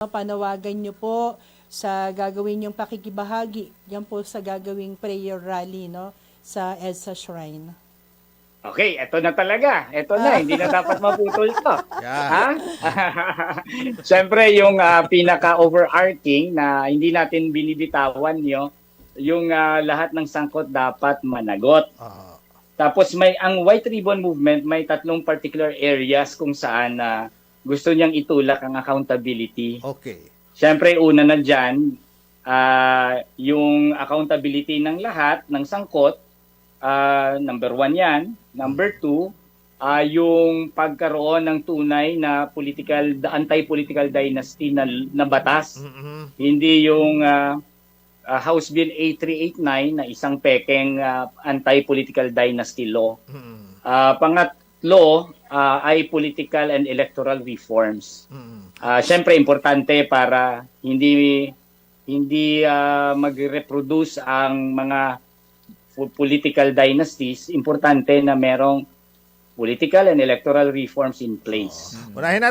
Panawagan niyo po sa gagawin yung pakikibahagi, yan po sa gagawing prayer rally, no, sa EDSA Shrine. Okay, eto na talaga. Eto na, hindi na dapat maputol to. Yeah. Ha? Siyempre, yung pinaka-overarching na hindi natin binibitawan yung lahat ng sangkot dapat managot. Tapos ang White Ribbon Movement, may tatlong particular areas kung saan gusto niyang itulak ang accountability. Okay. Siyempre, una na dyan, yung accountability ng lahat, ng sangkot, number 1 yan. Number 2, yung pagkaroon ng tunay na anti-political dynasty na batas. Hindi yung House Bill 8389 na isang pekeng anti-political dynasty law. Pangatlo ay political and electoral reforms. Siyempre, importante para hindi mag-reproduce ang mga political dynasties. Importante na merong political and electoral reforms in place. Unahin natin